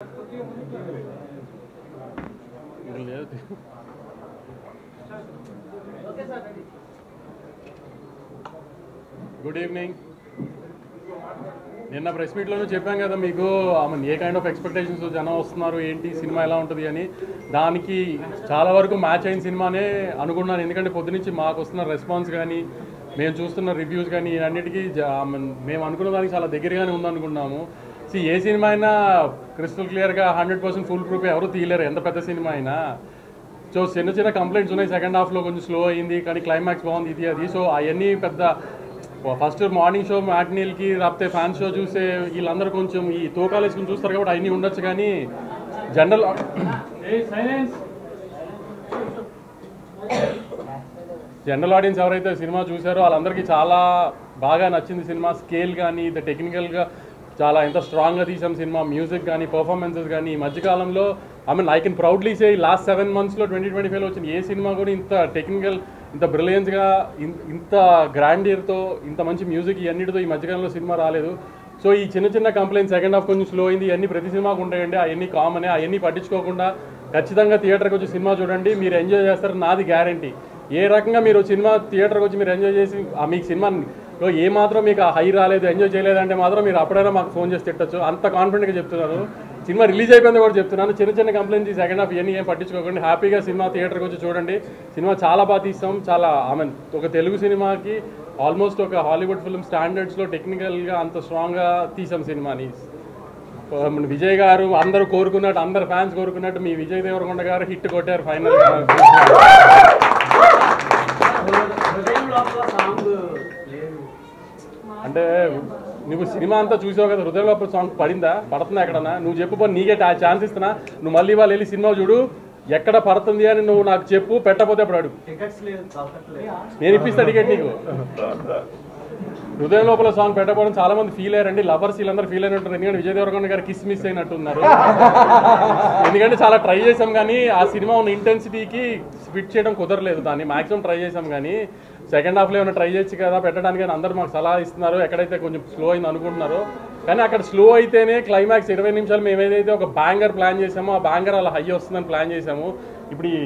Good evening. నిన్న press మీట్లోనే చెప్పాం కదా మీకు ఏ కైండ్ ఆఫ్ ఎక్స్పెక్టేషన్స్ జనం వస్తున్నారు, ఏంటి సినిమా ఎలా ఉంటుంది అని. దానికి చాలా వరకు మ్యాచ్ అయిన సినిమానే అనుకున్నాను. ఎందుకంటే పొద్దునుంచి మాకు వస్తున్న రెస్పాన్స్ కానీ మేము చూస్తున్న రివ్యూస్ కానీ అన్నిటికీ మేము అనుకున్న దానికి చాలా దగ్గరగానే ఉందనుకున్నాము. ఏ సినిమా అయినా క్రిస్టల్ క్లియర్గా 100% ఫుల్ ప్రూఫ్ ఎవరు తీయలేరు, ఎంత పెద్ద సినిమా అయినా. సో చిన్న చిన్న కంప్లైంట్స్ ఉన్నాయి. సెకండ్ హాఫ్లో కొంచెం స్లో అయింది, కానీ క్లైమాక్స్ బాగుంది, ఇది అది. సో అవన్నీ పెద్ద ఫస్ట్ మార్నింగ్ షో మ్యాట్నీల్కి రాకపోతే ఫ్యాన్ షో చూసే వీళ్ళందరూ కొంచెం ఈ తూకాలు వేసుకుని చూస్తారు కాబట్టి అవన్నీ ఉండొచ్చు. కానీ జనరల్ ఆడియన్స్ ఎవరైతే సినిమా చూసారో వాళ్ళందరికీ చాలా బాగా నచ్చింది సినిమా. స్కేల్ కానీ టెక్నికల్గా చాలా ఎంత స్ట్రాంగ్గా తీసాం సినిమా. మ్యూజిక్ కానీ పర్ఫార్మెన్సెస్ కానీ ఈ మధ్యకాలంలో I can proudly say last 7 monthsలో 2025లో వచ్చిన ఏ సినిమా కూడా ఇంత టెక్నికల్, ఇంత బ్రిలియన్స్గా, ఇంత గ్రాండియర్తో, ఇంత మంచి మ్యూజిక్ ఇవన్నిటితో ఈ మధ్యకాలంలో సినిమా రాలేదు. సో ఈ చిన్న చిన్న కంప్లైంట్స్ సెకండ్ హాఫ్ కొంచెం స్లో అయింది, ఇవన్నీ ప్రతి సినిమాకు ఉంటాయండి. అవన్నీ కామనే. అవన్నీ పట్టించుకోకుండా ఖచ్చితంగా థియేటర్కి వచ్చి సినిమా చూడండి, మీరు ఎంజాయ్ చేస్తారు, నాది గ్యారంటీ. ఏ రకంగా మీరు సినిమా థియేటర్కి వచ్చి మీరు ఎంజాయ్ చేసి మీకు సినిమాలో ఏ మాత్రం మీకు హై రాలేదు, ఎంజాయ్ చేయలేదంటే మాత్రం మీరు అప్పుడైనా మాకు ఫోన్ చేసి తిట్టచ్చు. అంత కాన్ఫిడెంట్గా చెప్తున్నాను. సినిమా రిలీజ్ అయిపోయింది కూడా చెప్తున్నాను. చిన్న చిన్న కంప్లైంట్స్ సెకండ్ హాఫ్ ఇవన్నీ ఏం పట్టించుకోకండి, హ్యాపీగా సినిమా థియేటర్కి వచ్చి చూడండి. సినిమా చాలా బాగా తీస్తాం. చాలా ఒక తెలుగు సినిమాకి ఆల్మోస్ట్ ఒక హాలీవుడ్ ఫిల్మ్ స్టాండర్డ్స్లో టెక్నికల్గా అంత స్ట్రాంగ్గా తీసాం సినిమాని. విజయ్ గారు అందరూ కోరుకున్నట్టు, అందరు ఫ్యాన్స్ కోరుకున్నట్టు మీ విజయ్ దేవరకొండ గారు హిట్ కొట్టారు ఫైనల్గా. అంటే నువ్వు సినిమా అంతా చూసావు కదా, హృదయ లోపల సాంగ్ పడుతుందా ఎక్కడన్నా? నువ్వు చెప్పు, నీకే ఛాన్స్ ఇస్తున్నా. నువ్వు మళ్ళీ వాళ్ళు వెళ్ళి సినిమా చూడు, ఎక్కడ పడుతుంది అని నువ్వు నాకు చెప్పు, పెట్టకపోతే అప్పుడు అడుగు, నేను ఇప్పిస్తా టికెట్ నీకు. హృదయ లోపల సాంగ్ పెట్టకపోవడం చాలా మంది ఫీల్ అయ్యారండి. లవర్స్ వీళ్ళందరూ ఫీల్ అయినట్టు. ఎందుకంటే విజయ్ దేవరకొండ గారు కిస్ మిస్ అయినట్టున్నారు. ఎందుకంటే చాలా ట్రై చేసాం కానీ ఆ సినిమా ఉన్న ఇంటెన్సిటీకి ఫిట్ చేయడం కుదరలేదు. దాన్ని మాక్సిమం ట్రై చేసాం కానీ సెకండ్ హాఫ్లో ఏమైనా ట్రై చేయొచ్చు కదా పెట్టడానికి అని అందరూ మాకు సలహా ఇస్తున్నారు. ఎక్కడైతే కొంచెం స్లో అయింది అనుకుంటున్నారో, కానీ అక్కడ స్లో అయితేనే క్లైమాక్స్ 20 నిమిషాలు మేము ఏదైతే ఒక బ్యాంగర్ ప్లాన్ చేసామో ఆ బ్యాంగర్ అలా హై వస్తుందని ప్లాన్ చేసాము. ఇప్పుడు ఈ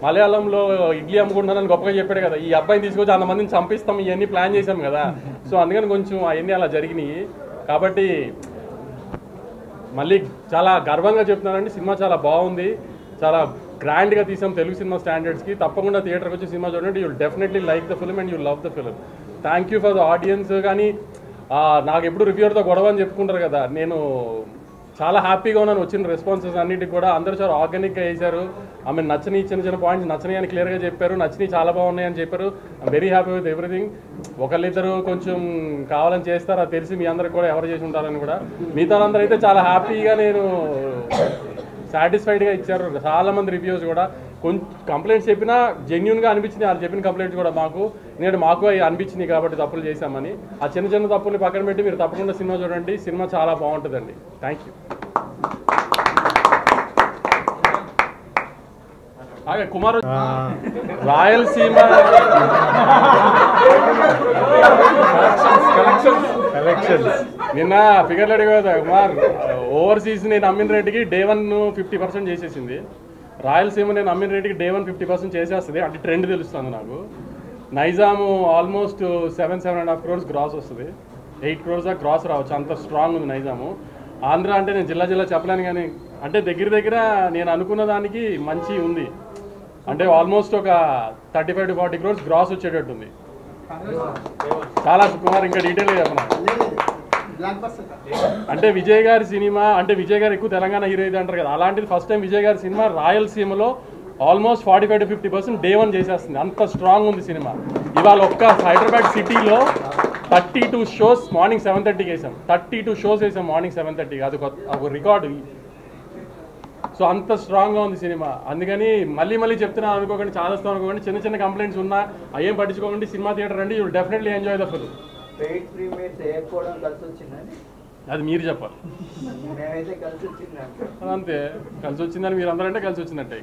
మలయాళంలో ఇడ్లీ అమ్ముకుంటున్నానని గొప్పగా చెప్పాడు కదా, ఈ అబ్బాయిని తీసుకొచ్చి అంతమందిని చంపిస్తాం ఇవన్నీ ప్లాన్ చేసాం కదా. సో అందుకని కొంచెం అవన్నీ అలా జరిగినాయి. కాబట్టి మళ్ళీ చాలా గర్వంగా చెప్తున్నానండి, సినిమా చాలా బాగుంది, చాలా గ్రాండ్గా తీసాం తెలుగు సినిమా స్టాండర్డ్స్కి. తప్పకుండా థియేటర్కి వచ్చి సినిమా చూడండి. You will definitely like the film and you love the film. Thank you for the audience. కానీ నాకు ఎప్పుడు రివ్యూర్తో గొడవ అని చెప్పుకుంటారు కదా, నేను చాలా హ్యాపీగా ఉన్నాను వచ్చిన రెస్పాన్సెస్ అన్నిటికి కూడా. అందరూ చాలా ఆర్గానిక్గా వేశారు. నచ్చని చిన్న చిన్న పాయింట్స్ నచ్చని అని క్లియర్గా చెప్పారు, నచ్చినవి చాలా బాగున్నాయి అని చెప్పారు. I'm very happy with everything. ఒకళ్ళిద్దరు కొంచెం కావాలని చేస్తారు, అది తెలిసి మీ అందరికి కూడా ఎవరు చేసి ఉంటారని కూడా. మిగతా అందరూ అయితే చాలా హ్యాపీగా నేను సాటిస్ఫైడ్గా ఇచ్చారు. చాలామంది రివ్యూస్ కూడా కొంచెం కంప్లైంట్స్ చెప్పినా జెన్యున్గా అనిపించింది. వాళ్ళు చెప్పిన కంప్లైంట్స్ కూడా మాకు అవి అనిపించినాయి కాబట్టి తప్పులు చేశామని. ఆ చిన్న చిన్న తప్పుల్ని పక్కన పెట్టి మీరు తప్పకుండా సినిమా చూడండి. సినిమా చాలా బాగుంటుందండి. Thank you. కుమార్ రాయలసీమ నిన్న ఫిగర్లు అడిగా కదా కుమార్, ఓవర్సీస్ నేను అమ్మిన రేటుకి Day 1 50% చేసేసింది. రాయలసీమ నేను అమ్మిన రేటుకి Day 1 50% చేసేస్తుంది. అంటే ట్రెండ్ తెలుస్తుంది నాకు. నైజాము ఆల్మోస్ట్ 7.5 crores గ్రాస్ వస్తుంది. 8 crores దాకా గ్రాస్ రావచ్చు, అంత స్ట్రాంగ్ ఉంది నైజాము. ఆంధ్ర అంటే నేను జిల్లా చెప్పలేను కానీ అంటే దగ్గర నేను అనుకున్న దానికి మంచి ఉంది. అంటే ఆల్మోస్ట్ ఒక 35 to 40 crores గ్రాస్ వచ్చేటట్టుంది. చాలా కుమార్ ఇంకా డీటెయిల్గా చెప్పనా. అంటే విజయ్ గారి సినిమా, అంటే విజయ్ గారు ఎక్కువ తెలంగాణ హీరో ఇది అంటారు కదా, అలాంటిది ఫస్ట్ టైం విజయ్ గారి సినిమా రాయలసీమలో ఆల్మోస్ట్ 45 to 50% Day 1 చేసేస్తుంది. అంత స్ట్రాంగ్ ఉంది సినిమా. ఇవాళ ఒక్క హైదరాబాద్ సిటీలో 32 shows మార్నింగ్ 7:30కి వేసాం. 32 shows వేసాం మార్నింగ్ 7:30కి. అది ఒక రికార్డు. సో అంత స్ట్రాంగ్గా ఉంది సినిమా. అందుకని మళ్ళీ చెప్తున్నాను అనుకోకండి, చాలా అనుకోకండి. చిన్న చిన్న కంప్లైంట్స్ ఉన్నా అయ్యేం పట్టించుకోకండి. సినిమా థియేటర్ రండి, you will definitely enjoy the film. అది మీరు చెప్పాలి. అంతే, కలిసి వచ్చిందని మీరు అందరంటే కలిసి వచ్చినట్టే.